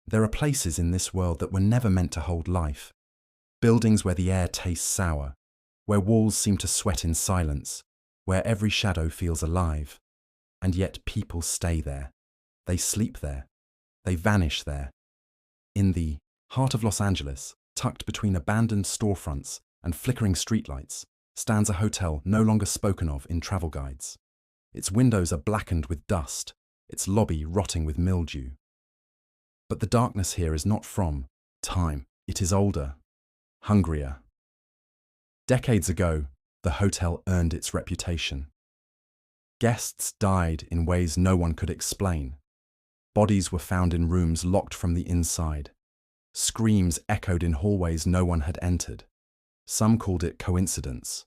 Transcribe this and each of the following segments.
There are places in this world that were never meant to hold life. Buildings where the air tastes sour, where walls seem to sweat in silence, where every shadow feels alive. And yet people stay there. They sleep there. They vanish there. In the heart of Los Angeles, tucked between abandoned storefronts and flickering streetlights, stands a hotel no longer spoken of in travel guides. Its windows are blackened with dust, its lobby rotting with mildew. But the darkness here is not from time. It is older, hungrier. Decades ago, the hotel earned its reputation. Guests died in ways no one could explain. Bodies were found in rooms locked from the inside. Screams echoed in hallways no one had entered. Some called it coincidence.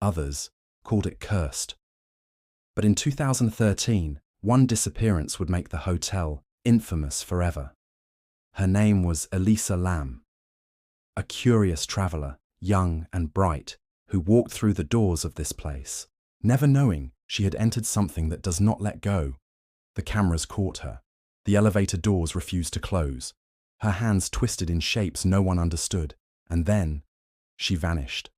Others called it cursed. But in 2013, one disappearance would make the hotel infamous forever. Her name was Elisa Lam, a curious traveller, young and bright, who walked through the doors of this place, never knowing she had entered something that does not let go. The cameras caught her. The elevator doors refused to close. Her hands twisted in shapes no one understood, and then she vanished.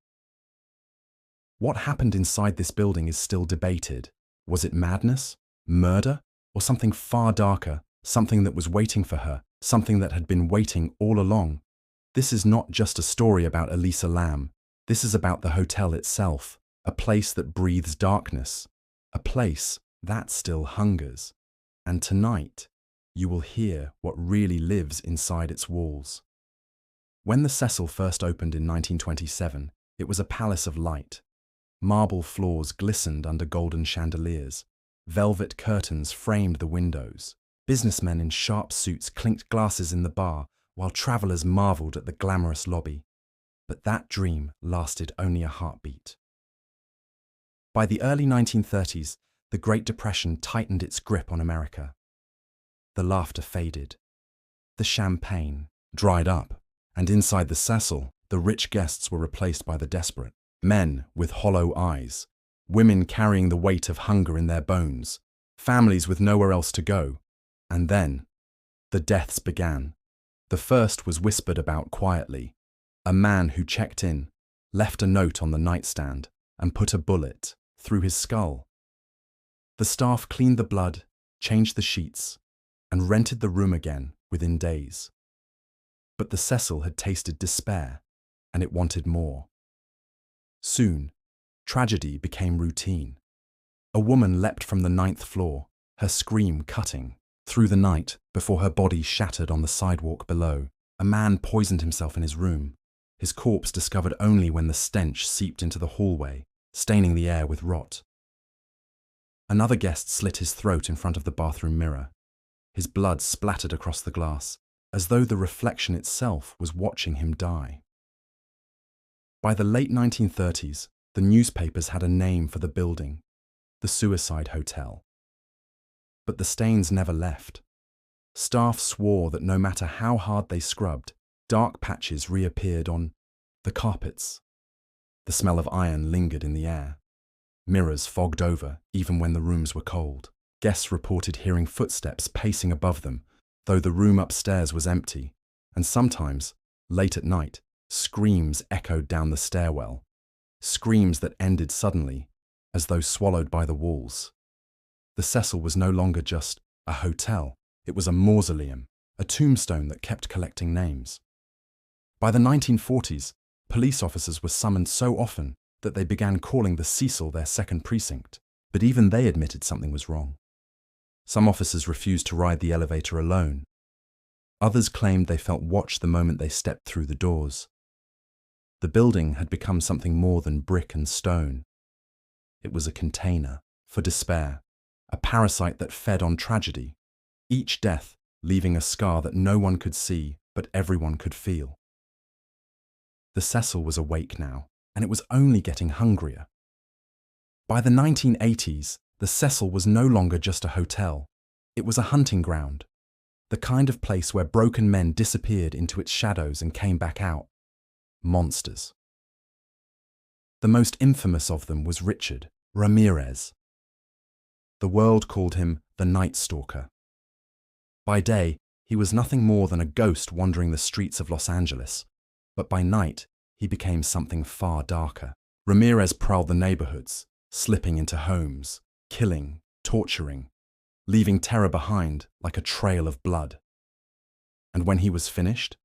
What happened inside this building is still debated. Was it madness, murder, or something far darker, something that was waiting for her, something that had been waiting all along? This is not just a story about Elisa Lam. This is about the hotel itself, a place that breathes darkness, a place that still hungers. And tonight, you will hear what really lives inside its walls. When the Cecil first opened in 1927, it was a palace of light. Marble floors glistened under golden chandeliers. Velvet curtains framed the windows. Businessmen in sharp suits clinked glasses in the bar, while travelers marveled at the glamorous lobby. But that dream lasted only a heartbeat. By the early 1930s, the Great Depression tightened its grip on America. The laughter faded. The champagne dried up, and inside the Cecil, the rich guests were replaced by the desperate. Men with hollow eyes, women carrying the weight of hunger in their bones, families with nowhere else to go. And then, the deaths began. The first was whispered about quietly. A man who checked in, left a note on the nightstand, and put a bullet through his skull. The staff cleaned the blood, changed the sheets, and rented the room again within days. But the Cecil had tasted despair, and it wanted more. Soon, tragedy became routine. A woman leapt from the 9th floor, her scream cutting through the night before her body shattered on the sidewalk below. A man poisoned himself in his room, his corpse discovered only when the stench seeped into the hallway, staining the air with rot. Another guest slit his throat in front of the bathroom mirror. His blood splattered across the glass, as though the reflection itself was watching him die. By the late 1930s, the newspapers had a name for the building, the Suicide Hotel. But the stains never left. Staff swore that no matter how hard they scrubbed, dark patches reappeared on the carpets. The smell of iron lingered in the air. Mirrors fogged over even when the rooms were cold. Guests reported hearing footsteps pacing above them, though the room upstairs was empty, and sometimes, late at night, screams echoed down the stairwell, screams that ended suddenly, as though swallowed by the walls. The Cecil was no longer just a hotel, it was a mausoleum, a tombstone that kept collecting names. By the 1940s, police officers were summoned so often that they began calling the Cecil their second precinct, but even they admitted something was wrong. Some officers refused to ride the elevator alone. Others claimed they felt watched the moment they stepped through the doors. The building had become something more than brick and stone. It was a container for despair, a parasite that fed on tragedy, each death leaving a scar that no one could see but everyone could feel. The Cecil was awake now, and it was only getting hungrier. By the 1980s, the Cecil was no longer just a hotel. It was a hunting ground, the kind of place where broken men disappeared into its shadows and came back out. Monsters. The most infamous of them was Richard Ramirez. The world called him the Night Stalker. By day, He was nothing more than a ghost wandering the streets of Los Angeles, but by night he became something far darker. Ramirez prowled the neighborhoods, slipping into homes, killing, torturing, leaving terror behind like a trail of blood. And when he was finished,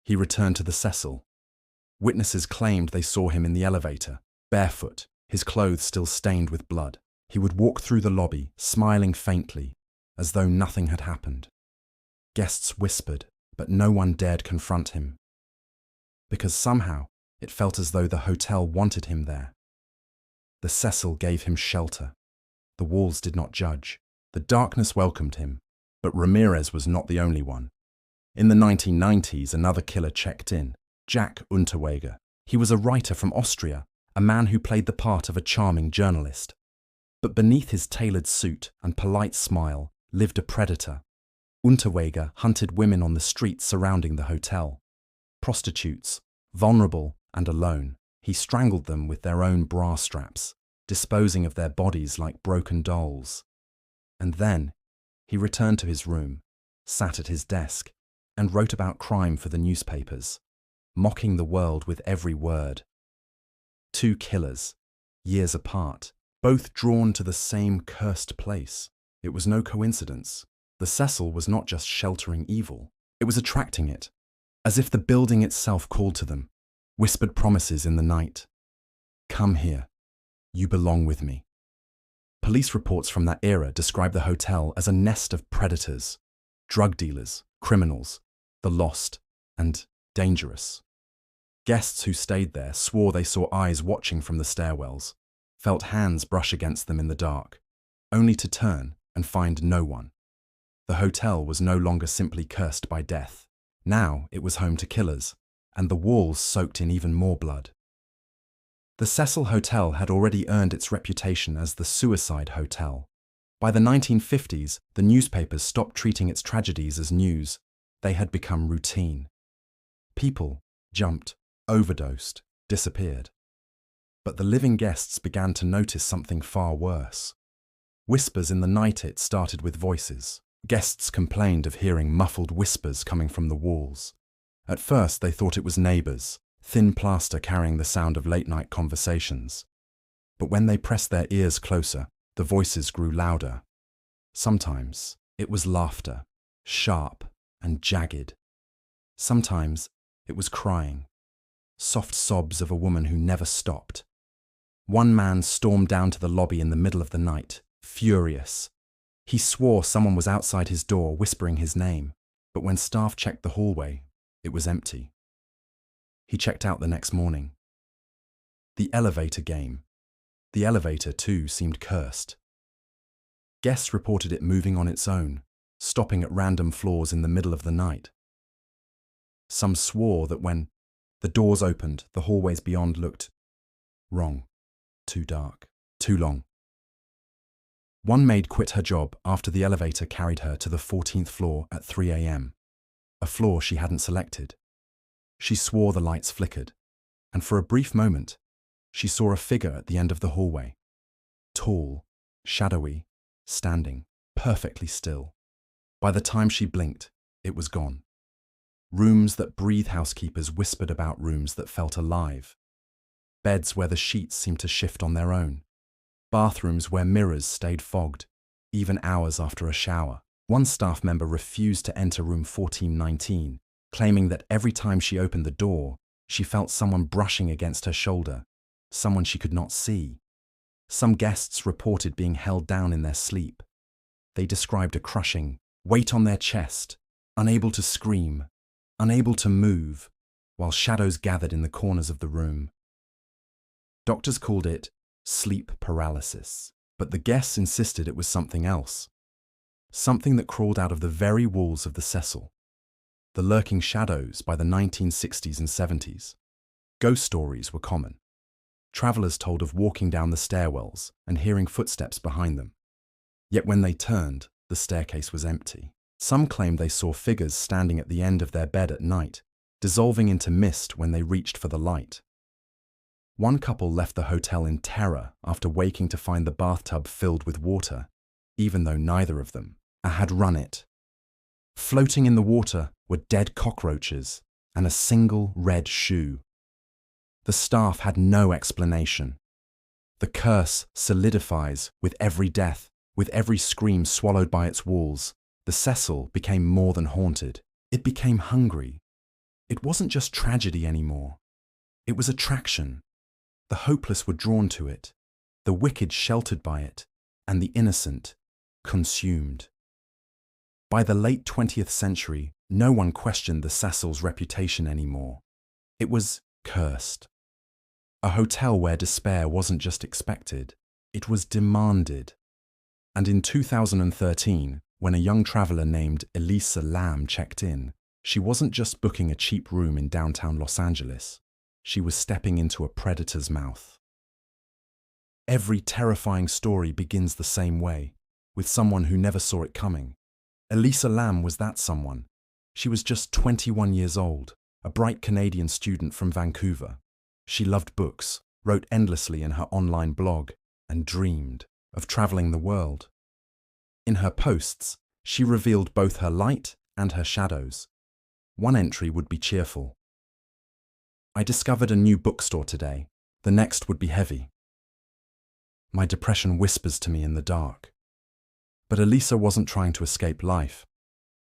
he returned to the Cecil. Witnesses claimed they saw him in the elevator, barefoot, his clothes still stained with blood. He would walk through the lobby, smiling faintly, as though nothing had happened. Guests whispered, but no one dared confront him. Because somehow it felt as though the hotel wanted him there. The Cecil gave him shelter. The walls did not judge. The darkness welcomed him, but Ramirez was not the only one. In the 1990s, another killer checked in, Jack Unterweger. He was a writer from Austria, a man who played the part of a charming journalist. But beneath his tailored suit and polite smile lived a predator. Unterweger hunted women on the streets surrounding the hotel. Prostitutes, vulnerable and alone, he strangled them with their own bra straps, disposing of their bodies like broken dolls. And then he returned to his room, sat at his desk, and wrote about crime for the newspapers, mocking the world with every word. Two killers, years apart, both drawn to the same cursed place. It was no coincidence. The Cecil was not just sheltering evil, it was attracting it, as if the building itself called to them, whispered promises in the night. Come here, you belong with me. Police reports from that era describe the hotel as a nest of predators, drug dealers, criminals, the lost, and dangerous. Guests who stayed there swore they saw eyes watching from the stairwells, felt hands brush against them in the dark, only to turn and find no one. The hotel was no longer simply cursed by death. Now it was home to killers, and the walls soaked in even more blood. The Cecil Hotel had already earned its reputation as the suicide hotel. By the 1950s, the newspapers stopped treating its tragedies as news. They had become routine. People jumped, overdosed, disappeared. But the living guests began to notice something far worse. Whispers in the night. It started with voices. Guests complained of hearing muffled whispers coming from the walls. At first they thought it was neighbors, thin plaster carrying the sound of late-night conversations. But when they pressed their ears closer, the voices grew louder. Sometimes it was laughter, sharp and jagged. Sometimes it was crying, soft sobs of a woman who never stopped. One man stormed down to the lobby in the middle of the night, furious. He swore someone was outside his door whispering his name, but when staff checked the hallway, it was empty. He checked out the next morning. The elevator game. The elevator, too, seemed cursed. Guests reported it moving on its own, stopping at random floors in the middle of the night. Some swore that when the doors opened, the hallways beyond looked wrong, too dark, too long. One maid quit her job after the elevator carried her to the 14th floor at 3 a.m., a floor she hadn't selected. She swore the lights flickered, and for a brief moment, she saw a figure at the end of the hallway. Tall, shadowy, standing, perfectly still. By the time she blinked, it was gone. Rooms that breathe housekeepers whispered about rooms that felt alive. Beds where the sheets seemed to shift on their own. Bathrooms where mirrors stayed fogged, even hours after a shower. One staff member refused to enter room 1419, claiming that every time she opened the door, she felt someone brushing against her shoulder, someone she could not see. Some guests reported being held down in their sleep. They described a crushing weight on their chest, unable to scream, unable to move, while shadows gathered in the corners of the room. Doctors called it sleep paralysis, but the guests insisted it was something else. Something that crawled out of the very walls of the Cecil. The lurking shadows by the 1960s and 70s. Ghost stories were common. Travelers told of walking down the stairwells and hearing footsteps behind them. Yet when they turned, the staircase was empty. Some claimed they saw figures standing at the end of their bed at night, dissolving into mist when they reached for the light. One couple left the hotel in terror after waking to find the bathtub filled with water, even though neither of them had run it. Floating in the water were dead cockroaches and a single red shoe. The staff had no explanation. The curse solidifies with every death, with every scream swallowed by its walls. The Cecil became more than haunted. It became hungry. It wasn't just tragedy anymore. It was attraction. The hopeless were drawn to it, the wicked sheltered by it, and the innocent consumed. By the late 20th century, no one questioned the Cecil's reputation anymore. It was cursed. A hotel where despair wasn't just expected, it was demanded. And in 2013, when a young traveler named Elisa Lam checked in, she wasn't just booking a cheap room in downtown Los Angeles. She was stepping into a predator's mouth. Every terrifying story begins the same way, with someone who never saw it coming. Elisa Lam was that someone. She was just 21 years old, a bright Canadian student from Vancouver. She loved books, wrote endlessly in her online blog, and dreamed of traveling the world. In her posts, she revealed both her light and her shadows. One entry would be cheerful. I discovered a new bookstore today. The next would be heavy. My depression whispers to me in the dark. But Elisa wasn't trying to escape life.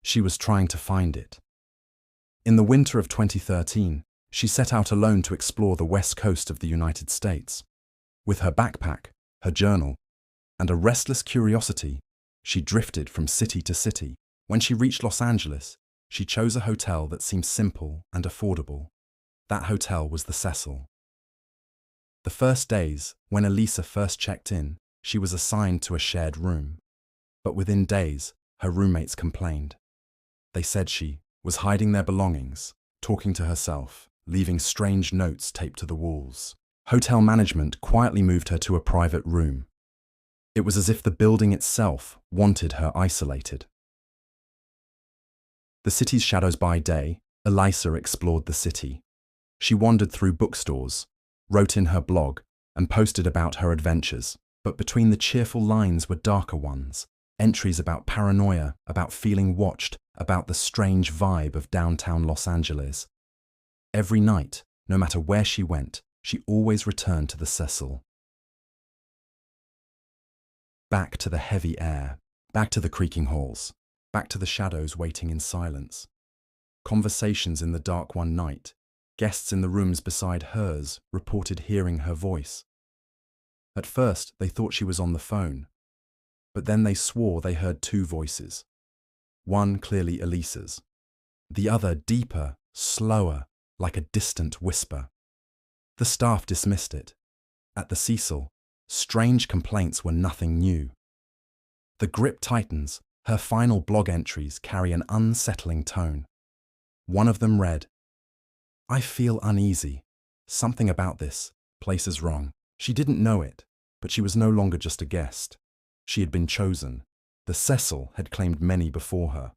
She was trying to find it. In the winter of 2013, she set out alone to explore the west coast of the United States. With her backpack, her journal, and a restless curiosity, she drifted from city to city. When she reached Los Angeles, she chose a hotel that seemed simple and affordable. That hotel was the Cecil. The first days, when Elisa first checked in, she was assigned to a shared room. But within days, her roommates complained. They said she was hiding their belongings, talking to herself, leaving strange notes taped to the walls. Hotel management quietly moved her to a private room. It was as if the building itself wanted her isolated. The city's shadows by day, Elisa explored the city. She wandered through bookstores, wrote in her blog, and posted about her adventures. But between the cheerful lines were darker ones, entries about paranoia, about feeling watched, about the strange vibe of downtown Los Angeles. Every night, no matter where she went, she always returned to the Cecil. Back to the heavy air, back to the creaking halls, back to the shadows waiting in silence. Conversations in the dark one night. Guests in the rooms beside hers reported hearing her voice. At first, they thought she was on the phone, but then they swore they heard two voices. One clearly Elisa's, the other deeper, slower, like a distant whisper. The staff dismissed it. At the Cecil, strange complaints were nothing new. The grip tightens. Her final blog entries carry an unsettling tone. One of them read, "I feel uneasy. Something about this place is wrong." She didn't know it, but she was no longer just a guest. She had been chosen. The Cecil had claimed many before her,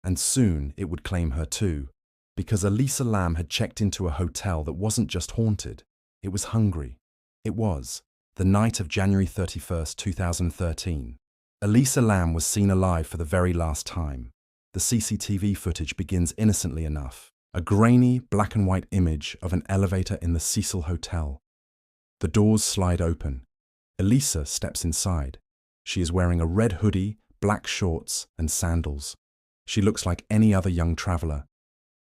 and soon it would claim her too, because Elisa Lam had checked into a hotel that wasn't just haunted, it was hungry. It was the night of January 31st, 2013. Elisa Lam was seen alive for the very last time. The CCTV footage begins innocently enough. A grainy, black and white image of an elevator in the Cecil Hotel. The doors slide open. Elisa steps inside. She is wearing a red hoodie, black shorts, and sandals. She looks like any other young traveler.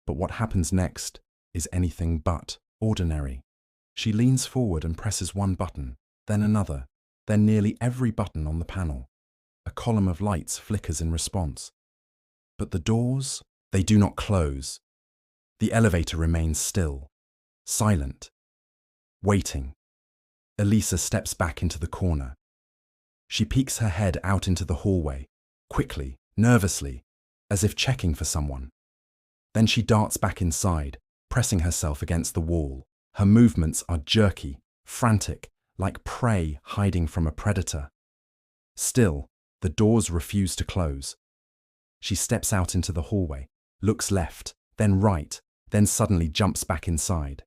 But what happens next is anything but ordinary. She leans forward and presses one button, then another, then nearly every button on the panel. A column of lights flickers in response. But the doors, they do not close. The elevator remains still, silent, waiting. Elisa steps back into the corner. She peeks her head out into the hallway, quickly, nervously, as if checking for someone. Then she darts back inside, pressing herself against the wall. Her movements are jerky, frantic, like prey hiding from a predator. Still, the doors refuse to close. She steps out into the hallway, looks left, then right, then suddenly jumps back inside.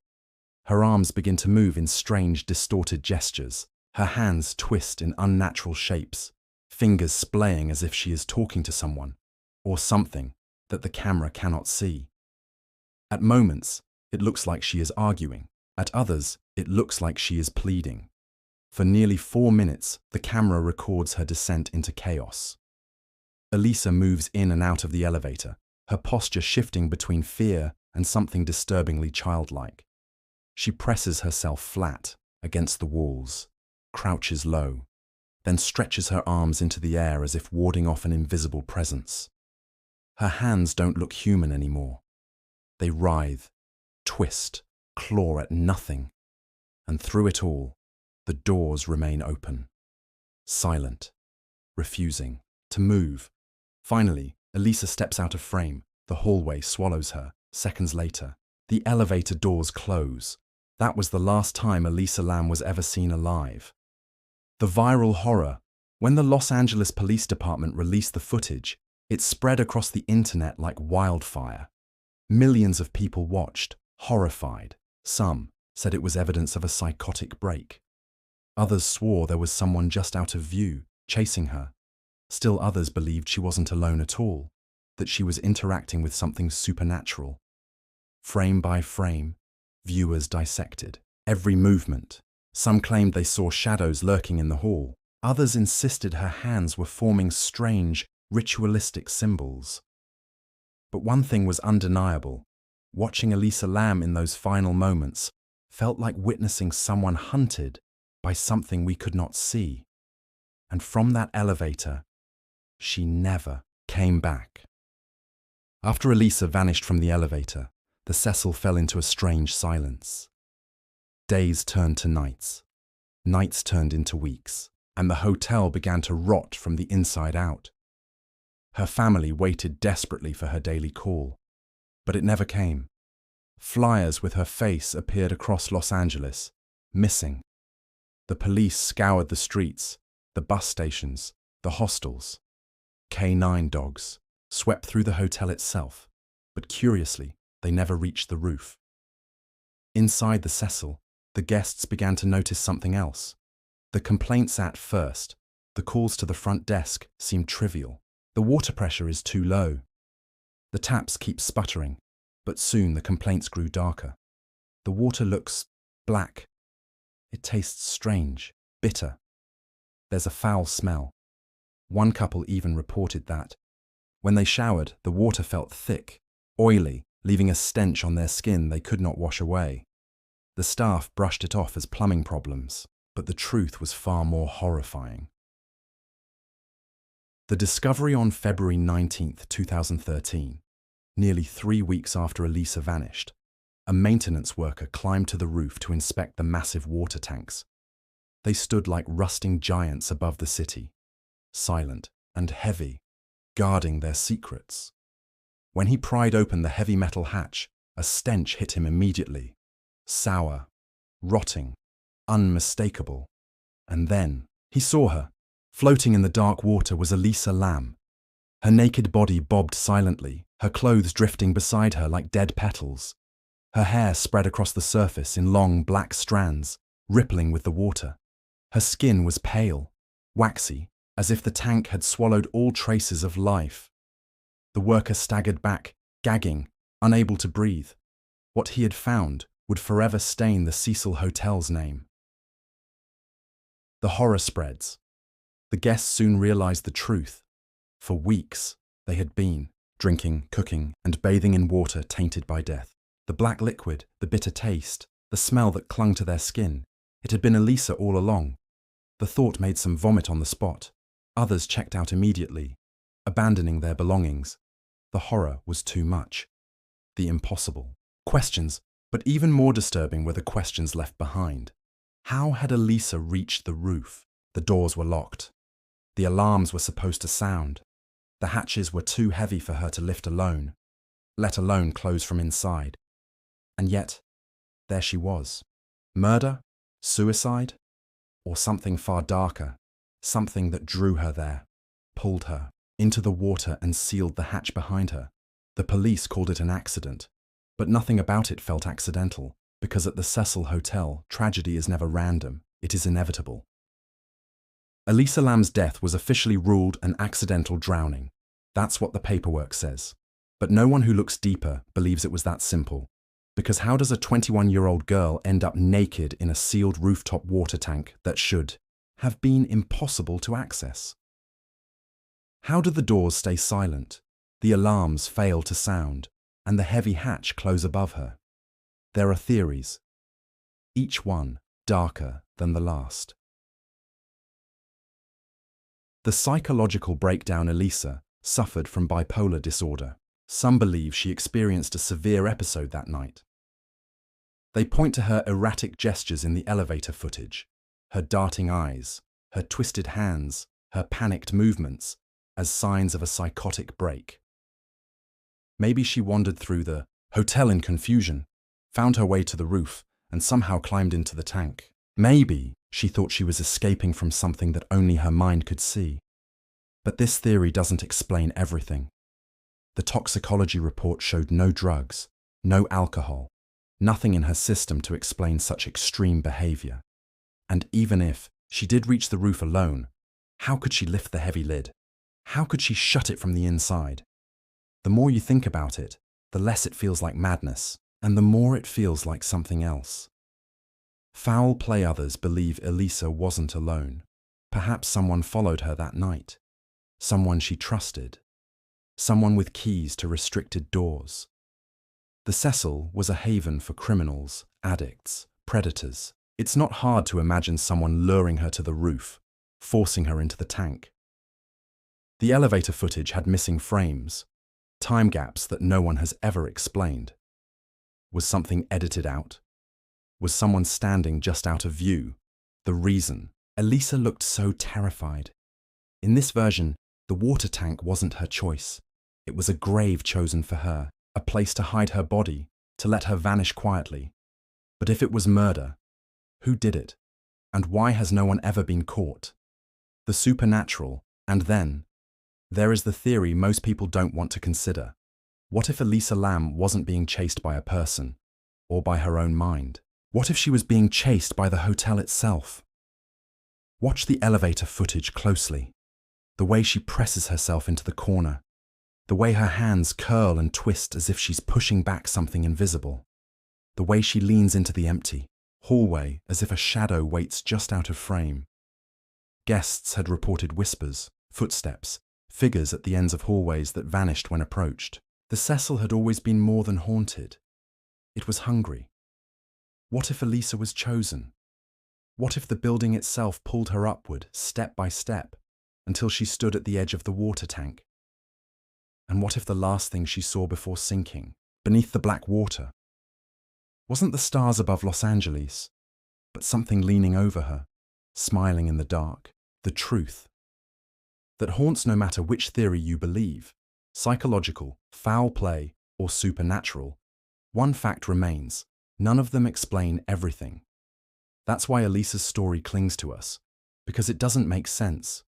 Her arms begin to move in strange, distorted gestures. Her hands twist in unnatural shapes, fingers splaying as if she is talking to someone, or something. that the camera cannot see. At moments, it looks like she is arguing. At others, it looks like she is pleading. For nearly 4 minutes, the camera records her descent into chaos. Elisa moves in and out of the elevator, her posture shifting between fear and something disturbingly childlike. She presses herself flat against the walls, crouches low, then stretches her arms into the air as if warding off an invisible presence. Her hands don't look human anymore. They writhe, twist, claw at nothing. And through it all, the doors remain open, silent, refusing to move. Finally, Elisa steps out of frame. The hallway swallows her. Seconds later, the elevator doors close. That was the last time Elisa Lam was ever seen alive. The viral horror. When the Los Angeles Police Department released the footage, it spread across the internet like wildfire. Millions of people watched, horrified. Some said it was evidence of a psychotic break. Others swore there was someone just out of view, chasing her. Still others believed she wasn't alone at all, that she was interacting with something supernatural. Frame by frame, viewers dissected every movement. Some claimed they saw shadows lurking in the hall. Others insisted her hands were forming strange, ritualistic symbols. But one thing was undeniable. Watching Elisa Lam in those final moments felt like witnessing someone hunted by something we could not see. And from that elevator, she never came back. After Elisa vanished from the elevator, the Cecil fell into a strange silence. Days turned to nights. Nights turned into weeks, and the hotel began to rot from the inside out. Her family waited desperately for her daily call, but it never came. Flyers with her face appeared across Los Angeles, missing. The police scoured the streets, the bus stations, the hostels. K9 dogs swept through the hotel itself, but curiously, they never reached the roof. Inside the Cecil, the guests began to notice something else. The complaints at first, the calls to the front desk, seemed trivial. The water pressure is too low. The taps keep sputtering, but soon the complaints grew darker. The water looks black. It tastes strange, bitter. There's a foul smell. One couple even reported that. When they showered, the water felt thick, oily, leaving a stench on their skin they could not wash away. The staff brushed it off as plumbing problems, but the truth was far more horrifying. The discovery on February 19, 2013, nearly 3 weeks after Elisa vanished, a maintenance worker climbed to the roof to inspect the massive water tanks. They stood like rusting giants above the city, silent and heavy, guarding their secrets. When he pried open the heavy metal hatch, a stench hit him immediately. Sour, rotting, unmistakable. And then he saw her. Floating in the dark water was Elisa Lam. Her naked body bobbed silently, her clothes drifting beside her like dead petals. Her hair spread across the surface in long black strands, rippling with the water. Her skin was pale, waxy, as if the tank had swallowed all traces of life. The worker staggered back, gagging, unable to breathe. What he had found would forever stain the Cecil Hotel's name. The horror spreads. The guests soon realized the truth. For weeks, they had been drinking, cooking, and bathing in water tainted by death. The black liquid, the bitter taste, the smell that clung to their skin. It had been Elisa all along. The thought made some vomit on the spot. Others checked out immediately, abandoning their belongings. The horror was too much. The impossible. Questions, but even more disturbing were the questions left behind. How had Elisa reached the roof? The doors were locked. The alarms were supposed to sound. The hatches were too heavy for her to lift alone, let alone close from inside. And yet, there she was. Murder? Suicide? Or something far darker, something that drew her there, pulled her into the water and sealed the hatch behind her. The police called it an accident, but nothing about it felt accidental, because at the Cecil Hotel, tragedy is never random, it is inevitable. Elisa Lam's death was officially ruled an accidental drowning. That's what the paperwork says. But no one who looks deeper believes it was that simple. Because how does a 21-year-old girl end up naked in a sealed rooftop water tank that should have been impossible to access? How do the doors stay silent, the alarms fail to sound, and the heavy hatch close above her? There are theories, each one darker than the last. The psychological breakdown. Elisa suffered from bipolar disorder. Some believe she experienced a severe episode that night. They point to her erratic gestures in the elevator footage, her darting eyes, her twisted hands, her panicked movements, as signs of a psychotic break. Maybe she wandered through the hotel in confusion, found her way to the roof, and somehow climbed into the tank. Maybe she thought she was escaping from something that only her mind could see. But this theory doesn't explain everything. The toxicology report showed no drugs, no alcohol, nothing in her system to explain such extreme behavior. And even if she did reach the roof alone, how could she lift the heavy lid? How could she shut it from the inside? The more you think about it, the less it feels like madness, and the more it feels like something else. Foul play. Others believe Elisa wasn't alone. Perhaps someone followed her that night. Someone she trusted. Someone with keys to restricted doors. The Cecil was a haven for criminals, addicts, predators. It's not hard to imagine someone luring her to the roof, forcing her into the tank. The elevator footage had missing frames, time gaps that no one has ever explained. Was something edited out? Was someone standing just out of view? The reason. Elisa looked so terrified. In this version, the water tank wasn't her choice. It was a grave chosen for her, a place to hide her body, to let her vanish quietly. But if it was murder, who did it? And why has no one ever been caught? The supernatural, and then, there is the theory most people don't want to consider. What if Elisa Lam wasn't being chased by a person, or by her own mind? What if she was being chased by the hotel itself? Watch the elevator footage closely. The way she presses herself into the corner. The way her hands curl and twist as if she's pushing back something invisible. The way she leans into the empty hallway as if a shadow waits just out of frame. Guests had reported whispers, footsteps, figures at the ends of hallways that vanished when approached. The Cecil had always been more than haunted. It was hungry. What if Elisa was chosen? What if the building itself pulled her upward, step by step, until she stood at the edge of the water tank? And what if the last thing she saw before sinking, beneath the black water, wasn't the stars above Los Angeles, but something leaning over her, smiling in the dark? The truth that haunts no matter which theory you believe, psychological, foul play, or supernatural, one fact remains: none of them explain everything. That's why Elisa's story clings to us, because it doesn't make sense,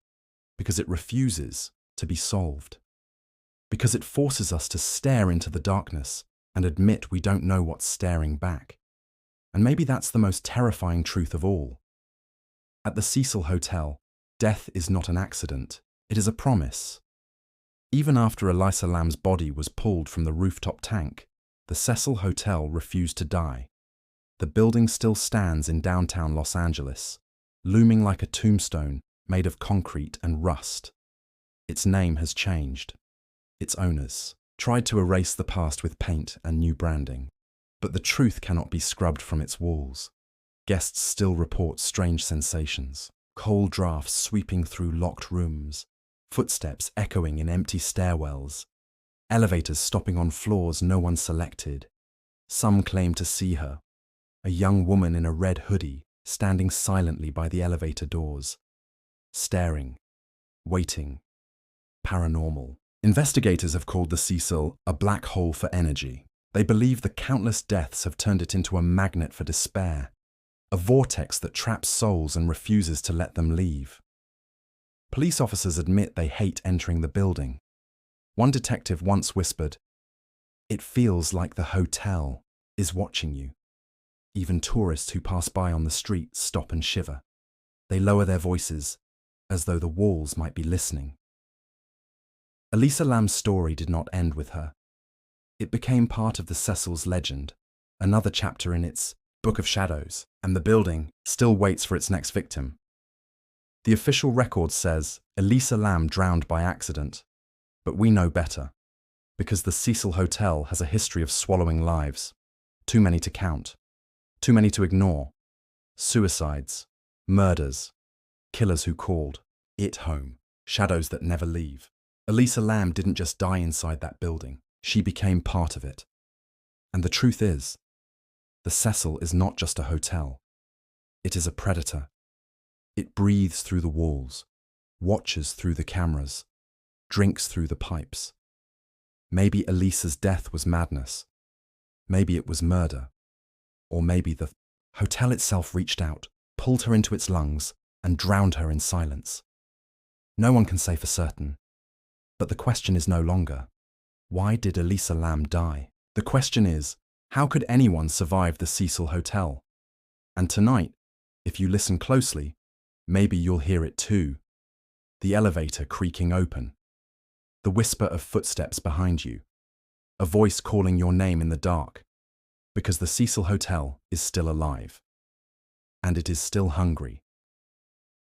because it refuses to be solved, because it forces us to stare into the darkness and admit we don't know what's staring back. And maybe that's the most terrifying truth of all. At the Cecil Hotel, death is not an accident, it is a promise. Even after Elisa Lam's body was pulled from the rooftop tank, the Cecil Hotel refused to die. The building still stands in downtown Los Angeles, looming like a tombstone made of concrete and rust. Its name has changed. Its owners tried to erase the past with paint and new branding. But the truth cannot be scrubbed from its walls. Guests still report strange sensations, cold drafts sweeping through locked rooms, footsteps echoing in empty stairwells, elevators stopping on floors no one selected. Some claim to see her, a young woman in a red hoodie standing silently by the elevator doors, staring, waiting, paranormal. Investigators have called the Cecil a black hole for energy. They believe the countless deaths have turned it into a magnet for despair, a vortex that traps souls and refuses to let them leave. Police officers admit they hate entering the building. One detective once whispered, "It feels like the hotel is watching you." Even tourists who pass by on the street stop and shiver. They lower their voices, as though the walls might be listening. Elisa Lam's story did not end with her. It became part of the Cecil's legend, another chapter in its Book of Shadows, and the building still waits for its next victim. The official record says Elisa Lam drowned by accident, but we know better, because the Cecil Hotel has a history of swallowing lives, too many to count, too many to ignore, suicides, murders, killers who called it home, shadows that never leave. Elisa Lam didn't just die inside that building, she became part of it. And the truth is, the Cecil is not just a hotel. It is a predator. It breathes through the walls, watches through the cameras, drinks through the pipes. Maybe Elisa's death was madness. Maybe it was murder. Or maybe the hotel itself reached out, pulled her into its lungs, and drowned her in silence. No one can say for certain. But the question is no longer, why did Elisa Lam die? The question is, how could anyone survive the Cecil Hotel? And tonight, if you listen closely, maybe you'll hear it too. The elevator creaking open. The whisper of footsteps behind you. A voice calling your name in the dark. Because the Cecil Hotel is still alive. And it is still hungry.